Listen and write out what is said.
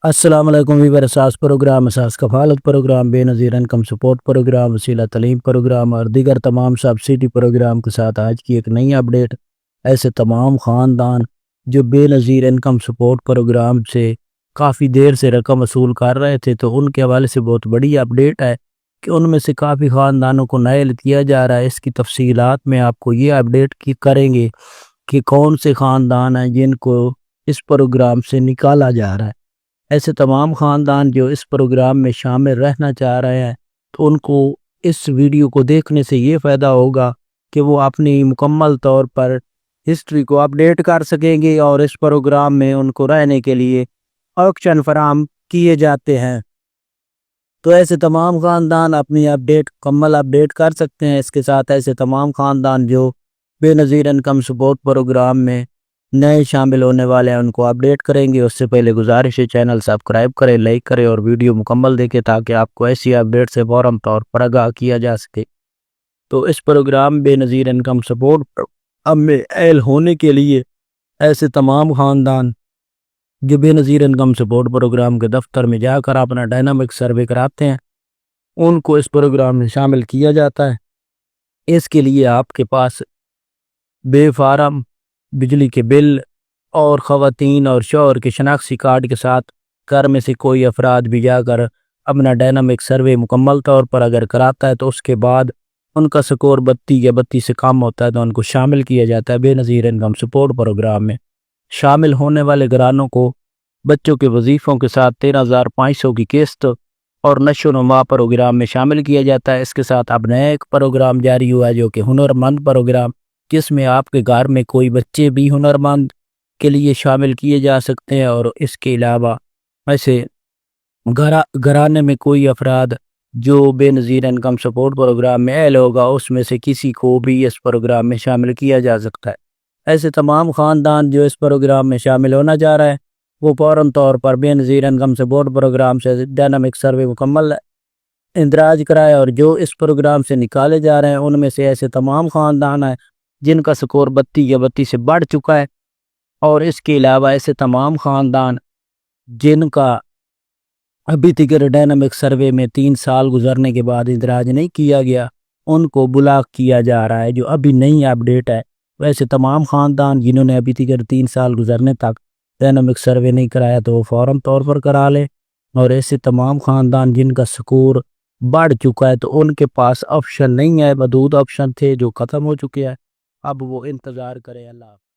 السلام علیکم ویور اساس پروگرام، اساس کفالت پروگرام، بے نظیر انکم سپورٹ پروگرام، وسیلہ تعلیم پروگرام اور دیگر تمام سبسڈی پروگرام کے ساتھ آج کی ایک نئی اپڈیٹ۔ ایسے تمام خاندان جو بے نظیر انکم سپورٹ پروگرام سے کافی دیر سے رقم وصول کر رہے تھے، تو ان کے حوالے سے بہت بڑی اپڈیٹ ہے کہ ان میں سے کافی خاندانوں کو نائل کیا جا رہا ہے۔ اس کی تفصیلات میں آپ کو یہ اپڈیٹ کریں گے کہ کون سے خاندان ہیں جن کو اس پروگرام سے نکالا جا رہا ہے۔ ایسے تمام خاندان جو اس پروگرام میں شامل رہنا چاہ رہے ہیں، تو ان کو اس ویڈیو کو دیکھنے سے یہ فائدہ ہوگا کہ وہ اپنی مکمل طور پر ہسٹری کو اپڈیٹ کر سکیں گے، اور اس پروگرام میں ان کو رہنے کے لیے آپشن فراہم کیے جاتے ہیں۔ تو ایسے تمام خاندان اپنی مکمل اپڈیٹ کر سکتے ہیں۔ اس کے ساتھ ایسے تمام خاندان جو بے نظیر انکم سپورٹ پروگرام میں نئے شامل ہونے والے ہیں، ان کو اپڈیٹ کریں گے۔ اس سے پہلے گزارش ہے چینل سبسکرائب کریں، لائک کریں اور ویڈیو مکمل دیکھیں تاکہ آپ کو ایسی اپڈیٹ سے فوراً طور پر آگاہ کیا جا سکے۔ تو اس پروگرام بے نظیر انکم سپورٹ اب میں اہل ہونے کے لیے ایسے تمام خاندان جو بے نظیر انکم سپورٹ پروگرام کے دفتر میں جا کر اپنا ڈائنامک سروے کراتے ہیں، ان کو اس پروگرام میں شامل کیا جاتا ہے۔ اس کے لیے آپ کے پاس بے فارم بجلی کے بل اور خواتین اور شوہر کے شناختی کارڈ کے ساتھ گھر میں سے کوئی افراد بھی جا کر اپنا ڈائنامک سروے مکمل طور پر اگر کراتا ہے، تو اس کے بعد ان کا سکور 32 یا 32 سے کم ہوتا ہے تو ان کو شامل کیا جاتا ہے بے نظیر انکم سپورٹ پروگرام میں۔ شامل ہونے والے گھرانوں کو بچوں کے وظیفوں کے ساتھ 13,500 کی قسط اور نشو و نما پروگرام میں شامل کیا جاتا ہے۔ اس کے ساتھ اب نیا ایک پروگرام جاری ہوا ہے جو کہ ہنر مند پروگرام، جس میں آپ کے گھر میں کوئی بچے بھی ہنر مند کے لیے شامل کیے جا سکتے ہیں، اور اس کے علاوہ ایسے گھرانے میں کوئی افراد جو بے نظیر انکم سپورٹ پروگرام میں اہل ہوگا، اس میں سے کسی کو بھی اس پروگرام میں شامل کیا جا سکتا ہے۔ ایسے تمام خاندان جو اس پروگرام میں شامل ہونا چاہ رہے ہیں، وہ فوراً طور پر بے نظیر انکم سپورٹ پروگرام سے ڈائنامک سروے مکمل اندراج کرائے، اور جو اس پروگرام سے نکالے جا رہے ہیں ان میں سے ایسے تمام خاندان ہیں جن کا سکور 32 یا 32 سے بڑھ چکا ہے، اور اس کے علاوہ ایسے تمام خاندان جن کا ابھی تک ڈائنامک سروے میں 3 سال گزرنے کے بعد اندراج نہیں کیا گیا، ان کو بلاک کیا جا رہا ہے، جو ابھی نئی اپڈیٹ ہے۔ ویسے تمام خاندان جنہوں نے ابھی تک 3 سال گزرنے تک ڈائنامک سروے نہیں کرایا تو وہ فوراً طور پر کرا لے، اور ایسے تمام خاندان جن کا سکور بڑھ چکا ہے تو ان کے پاس آپشن نہیں ہے، محدود آپشن تھے جو ختم ہو چکے ہیں، اب وہ انتظار کریں۔ اللہ